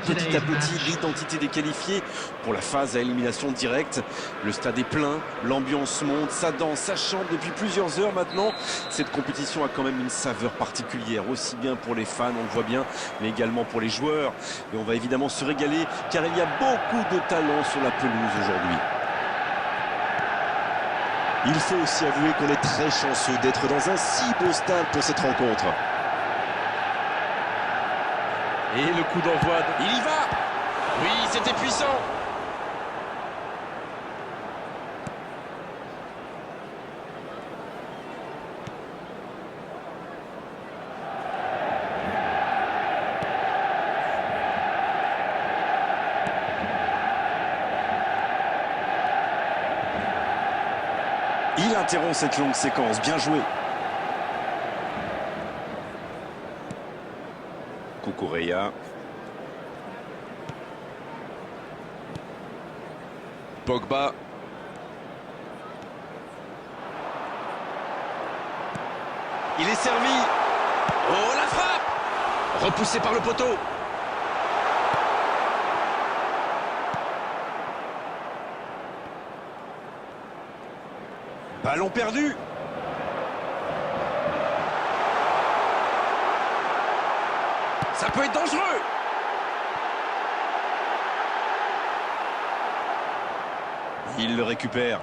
Petit à petit, l'identité des qualifiés pour la phase à élimination directe. Le stade est plein, l'ambiance monte, ça danse, ça chante depuis plusieurs heures maintenant. Cette compétition a quand même une saveur particulière, aussi bien pour les fans, on le voit bien, mais également pour les joueurs. Et on va évidemment se régaler, car il y a beaucoup de talent sur la pelouse aujourd'hui. Il faut aussi avouer qu'on est très chanceux d'être dans un si beau stade pour cette rencontre. Et le coup d'envoi, il y va! Oui, c'était puissant! Il interrompt cette longue séquence, bien joué. Cucurella. Pogba. Il est servi. Oh, la frappe! Repoussé par le poteau. Ballon perdu. Ça peut être dangereux. Il le récupère.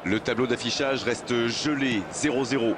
Le tableau d'affichage reste gelé, 0-0.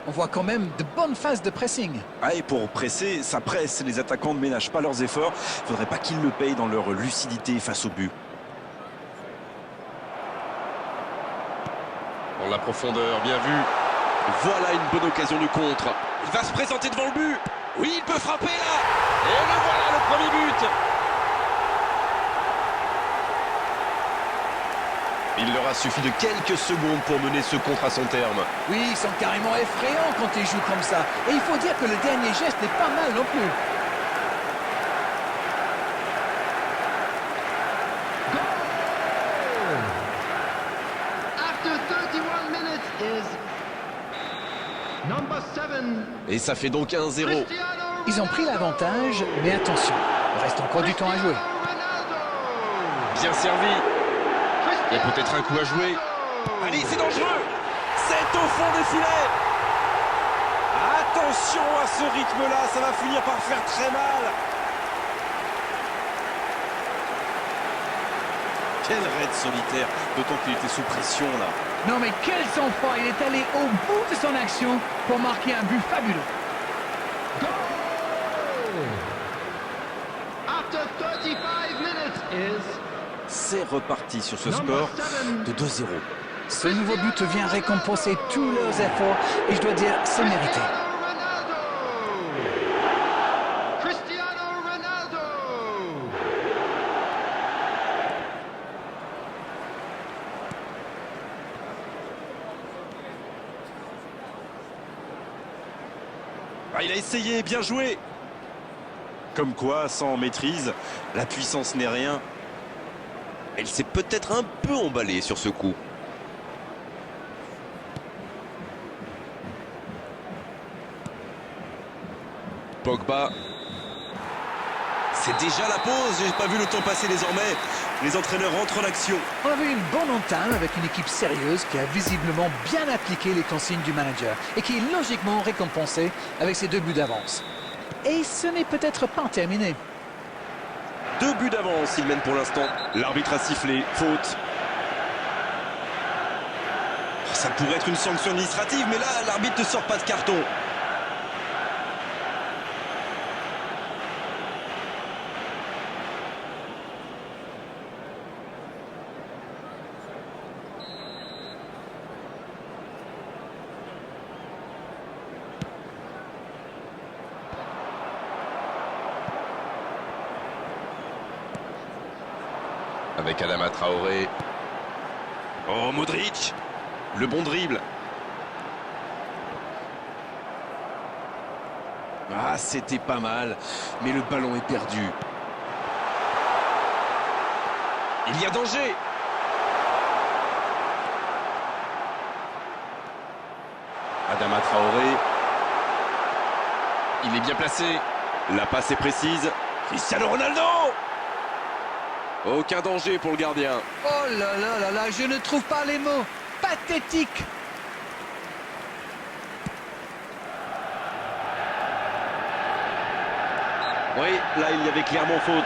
On voit quand même de bonnes phases de pressing. Ah, et pour presser, ça presse. Les attaquants ne ménagent pas leurs efforts. Il ne faudrait pas qu'ils le payent dans leur lucidité face au but. Dans la profondeur, bien vu. Voilà une bonne occasion de contre. Il va se présenter devant le but. Oui, il peut frapper là. Et le voilà, le premier but. Il leur a suffi de quelques secondes pour mener ce contre à son terme. Oui, ils sont carrément effrayants quand ils jouent comme ça. Et il faut dire que le dernier geste n'est pas mal non plus. Et ça fait donc 1-0. Ils ont pris l'avantage, mais attention, il reste encore du temps à jouer. Bien servi. Il y a peut-être un coup à jouer. Allez, c'est dangereux. C'est au fond des filets. Attention à ce rythme-là, ça va finir par faire très mal. Quel raid solitaire, d'autant qu'il était sous pression là. Non mais quel sang-froid, il est allé au bout de son action pour marquer un but fabuleux. C'est reparti sur ce score de 2-0. Ce nouveau but vient récompenser tous leurs efforts et je dois dire, c'est mérité. Ah, il a essayé, bien joué. Comme quoi, sans maîtrise, la puissance n'est rien. Elle s'est peut-être un peu emballée sur ce coup. Pogba. C'est déjà la pause, j'ai pas vu le temps passer désormais. Les entraîneurs rentrent en action. On a vu une bonne entame avec une équipe sérieuse qui a visiblement bien appliqué les consignes du manager et qui est logiquement récompensée avec ses 2 buts d'avance. Et ce n'est peut-être pas terminé. 2 buts d'avance, il mène pour l'instant. L'arbitre a sifflé, faute. Ça pourrait être une sanction administrative, mais là, l'arbitre ne sort pas de carton. Avec Adama Traoré. Oh, Modric. Le bon dribble. Ah, c'était pas mal, mais le ballon est perdu. Il y a danger. Adama Traoré. Il est bien placé. La passe est précise. Cristiano Ronaldo. Aucun danger pour le gardien. Oh là là là là, je ne trouve pas les mots. Pathétique. Oui, là, il y avait clairement faute.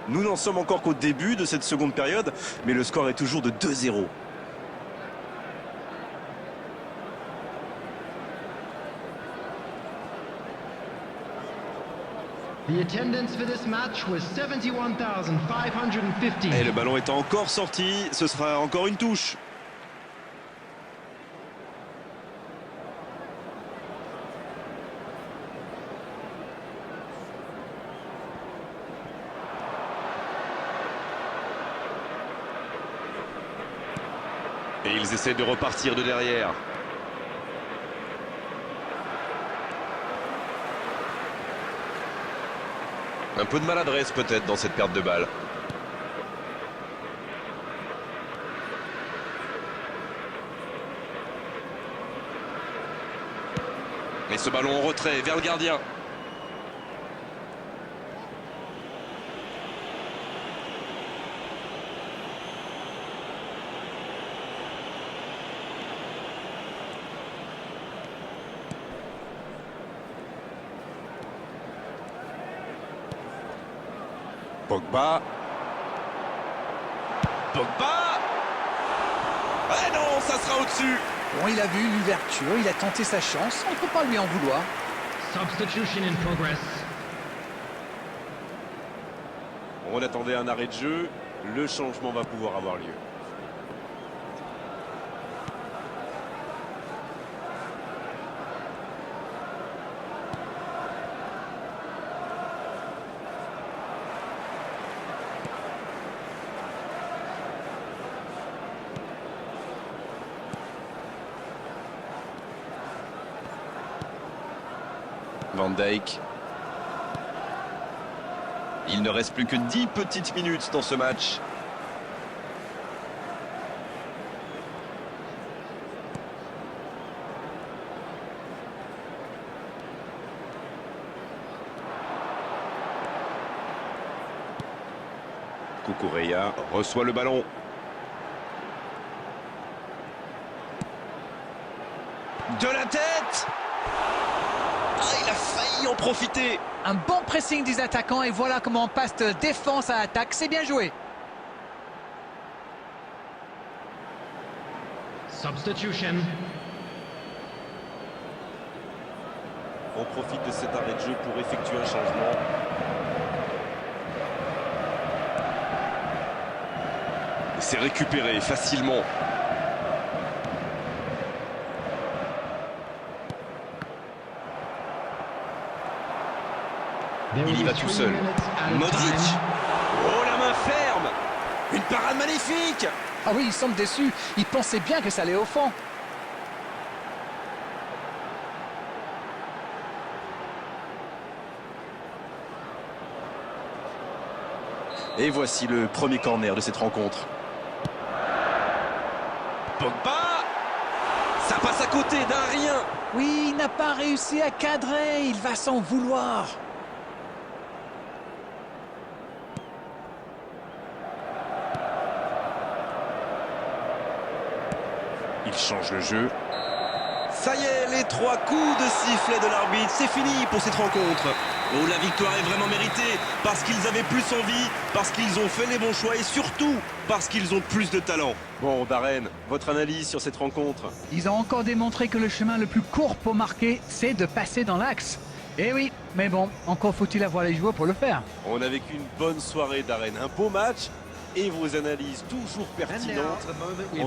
Nous n'en sommes encore qu'au début de cette seconde période, mais le score est toujours de 2-0. The attendance for this match was 71,550. Et le ballon est encore sorti, ce sera encore une touche. Et ils essaient de repartir de derrière. Un peu de maladresse peut-être dans cette perte de balle. Et ce ballon en retrait vers le gardien. Pogba. Pogba. Ah non, ça sera au-dessus. Bon, il a vu l'ouverture, il a tenté sa chance, on ne peut pas lui en vouloir. Substitution in progress. On attendait un arrêt de jeu. Le changement va pouvoir avoir lieu. Van Dijk. Il ne reste plus que 10 petites minutes dans ce match. Cucurella reçoit le ballon. De la tête! Il a failli en profiter. Un bon pressing des attaquants et voilà comment on passe de défense à attaque, c'est bien joué. Substitution. On profite de cet arrêt de jeu pour effectuer un changement. C'est récupéré facilement. Il y va tout seul. Modric. Oh, la main ferme. Une parade magnifique. Ah oui, il semble déçu, il pensait bien que ça allait au fond. Et voici le premier corner de cette rencontre. Pogba. Ça passe à côté d'un rien. Oui, il n'a pas réussi à cadrer, il va s'en vouloir. Il change le jeu. Ça y est, les 3 coups de sifflet de l'arbitre, c'est fini pour cette rencontre. Oh, la victoire est vraiment méritée, parce qu'ils avaient plus envie, parce qu'ils ont fait les bons choix et surtout parce qu'ils ont plus de talent. Bon, Darren, votre analyse sur cette rencontre? Ils ont encore démontré que le chemin le plus court pour marquer, c'est de passer dans l'axe. Eh oui, mais bon, encore faut-il avoir les joueurs pour le faire. On a vécu une bonne soirée, Darren. Un beau match et vos analyses toujours pertinentes.